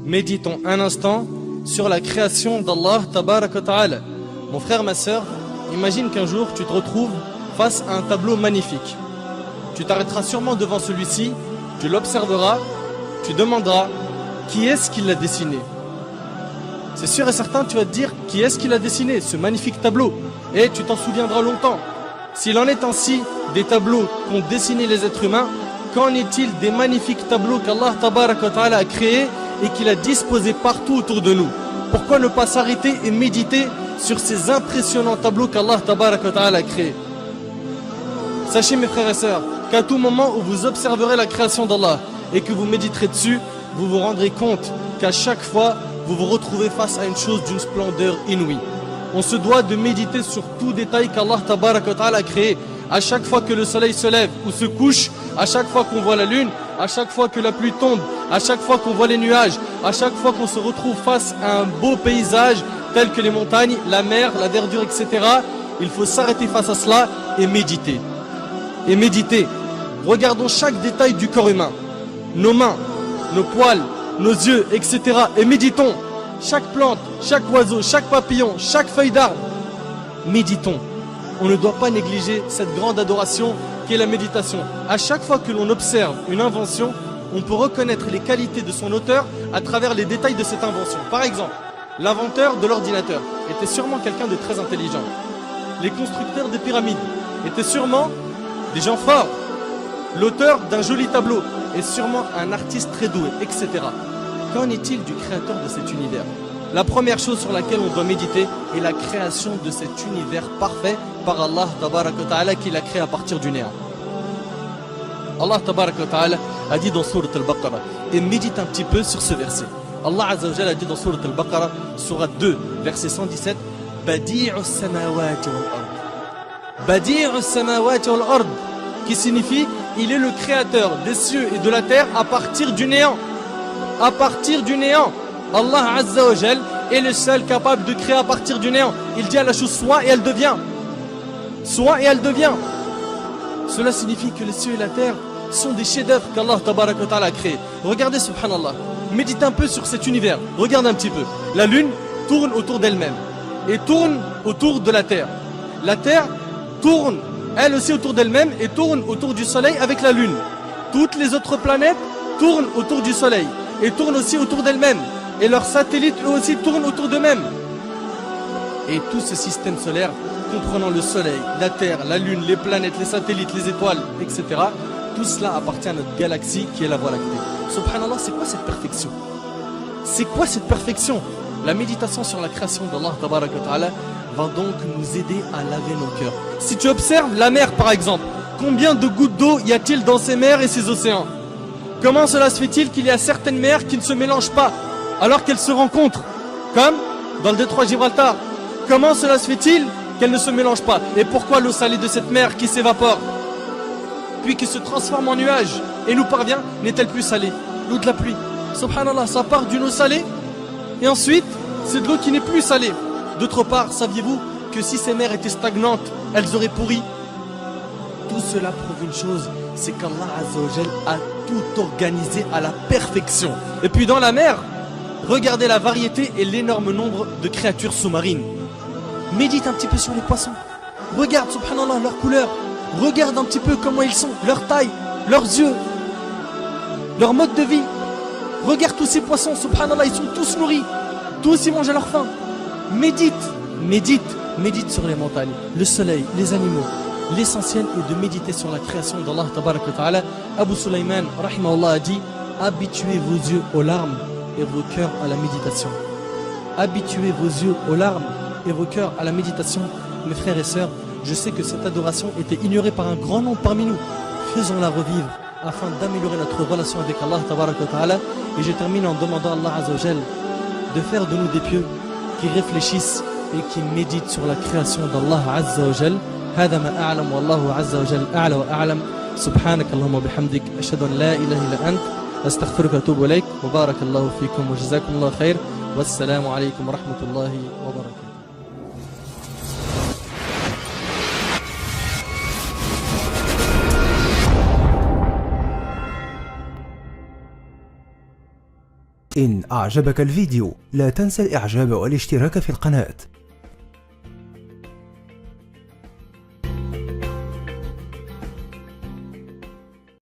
Méditons un instant sur la création d'Allah Tabarak wa Ta'ala. Mon frère, ma sœur, imagine qu'un jour tu te retrouves face à un tableau magnifique. Tu t'arrêteras sûrement devant celui-ci, tu l'observeras, tu demanderas qui est-ce qui l'a dessiné. C'est sûr et certain, tu vas te dire qui est-ce qui l'a dessiné, ce magnifique tableau. Et tu t'en souviendras longtemps. S'il en est ainsi des tableaux qu'ont dessinés les êtres humains, qu'en est-il des magnifiques tableaux qu'Allah Tabarak wa Ta'ala a créés et qu'il a disposés partout autour de nous? Pourquoi ne pas s'arrêter et méditer sur ces impressionnants tableaux qu'Allah Tabarak wa Ta'ala a créés? Sachez mes frères et sœurs qu'à tout moment où vous observerez la création d'Allah et que vous méditerez dessus, vous vous rendrez compte qu'à chaque fois vous vous retrouvez face à une chose d'une splendeur inouïe. On se doit de méditer sur tout détail qu'Allah Tabarak wa Ta'ala a créé. À chaque fois que le soleil se lève ou se couche, à chaque fois qu'on voit la lune, à chaque fois que la pluie tombe, à chaque fois qu'on voit les nuages, à chaque fois qu'on se retrouve face à un beau paysage tel que les montagnes, la mer, la verdure, etc. Il faut s'arrêter face à cela et méditer. Et méditer. Regardons chaque détail du corps humain. Nos mains, nos poils, nos yeux, etc. Et méditons. Chaque plante, chaque oiseau, chaque papillon, chaque feuille d'arbre. Méditons. On ne doit pas négliger cette grande adoration qui est la méditation. À chaque fois que l'on observe une invention, on peut reconnaître les qualités de son auteur à travers les détails de cette invention. Par exemple, l'inventeur de l'ordinateur était sûrement quelqu'un de très intelligent. Les constructeurs des pyramides étaient sûrement des gens forts. L'auteur d'un joli tableau est sûrement un artiste très doué, etc. Qu'en est-il du créateur de cet univers? La première chose sur laquelle on doit méditer est la création de cet univers parfait par Allah Tabarak wa Ta'ala qui l'a créé à partir du néant. Allah Tabarak wa Ta'ala a dit dans Sourate Al-Baqarah, et médite un petit peu sur ce verset. Allah Azza wa Jalla a dit dans Sourate Al-Baqarah, Sourate 2, verset 117, Badi'us samawati wal ard. Badi'us samawati wal ard, qui signifie il est le créateur des cieux et de la terre à partir du néant. À partir du néant. Allah Azza wa Jal est le seul capable de créer à partir du néant. Il dit à la chose soit et elle devient. Soit et elle devient. Cela signifie que les cieux et la terre sont des chefs-d'œuvre qu'Allah Tabarak wa Ta'ala a créés. Regardez subhanallah. Méditez un peu sur cet univers. Regarde un petit peu. La lune tourne autour d'elle-même et tourne autour de la terre. La terre tourne elle aussi autour d'elle-même et tourne autour du soleil avec la lune. Toutes les autres planètes tournent autour du soleil et tournent aussi autour d'elles-mêmes. Et leurs satellites eux aussi tournent autour d'eux-mêmes. Et tout ce système solaire, comprenant le soleil, la terre, la lune, les planètes, les satellites, les étoiles, etc. Tout cela appartient à notre galaxie qui est la Voie lactée. Subhanallah, c'est quoi cette perfection? C'est quoi cette perfection? La méditation sur la création d'Allah Tabarak wa Ta'ala va donc nous aider à laver nos cœurs. Si tu observes la mer par exemple, combien de gouttes d'eau y a-t-il dans ces mers et ces océans? Comment cela se fait-il qu'il y a certaines mers qui ne se mélangent pas alors qu'elles se rencontrent? Comme dans le détroit de Gibraltar. Comment cela se fait-il qu'elles ne se mélangent pas? Et pourquoi l'eau salée de cette mer qui s'évapore puis qui se transforme en nuage et nous parvient n'est-elle plus salée? L'eau de la pluie. Subhanallah, ça part d'une eau salée et ensuite c'est de l'eau qui n'est plus salée. D'autre part, saviez-vous que si ces mers étaient stagnantes, elles auraient pourri? Tout cela prouve une chose, c'est qu'Allah Azza wa Jal a tout organisé à la perfection. Et puis dans la mer, regardez la variété et l'énorme nombre de créatures sous-marines. Médite un petit peu sur les poissons. Regarde, subhanallah, leur couleur. Regarde un petit peu comment ils sont, leur taille, leurs yeux, leur mode de vie. Regarde tous ces poissons, subhanallah, ils sont tous nourris. Tous ils mangent à leur faim. Médite, médite, médite sur les montagnes, le soleil, les animaux. L'essentiel est de méditer sur la création d'Allah Tabarak wa Ta'ala. Abu Sulaiman, rahimahullah, a dit, habituez vos yeux aux larmes et vos cœurs à la méditation. Habituez vos yeux aux larmes et vos cœurs à la méditation. Mes frères et sœurs, je sais que cette adoration était ignorée par un grand nombre parmi nous. Faisons-la revivre afin d'améliorer notre relation avec Allah Tabarak wa Ta'ala. Et je termine en demandant à Allah Azza wa Jal de faire de nous des pieux qui réfléchissent et qui méditent sur la création d'Allah Azza wa Jal. هذا ما أعلم والله عز وجل أعلى وأعلم سبحانك اللهم وبحمدك أشهد أن لا إله إلا أنت أستغفرك وأتوب إليك وبارك الله فيكم وجزاكم الله خير والسلام عليكم ورحمة الله وبركاته. إن أعجبك الفيديو لا تنسى الإعجاب والاشتراك في القناة.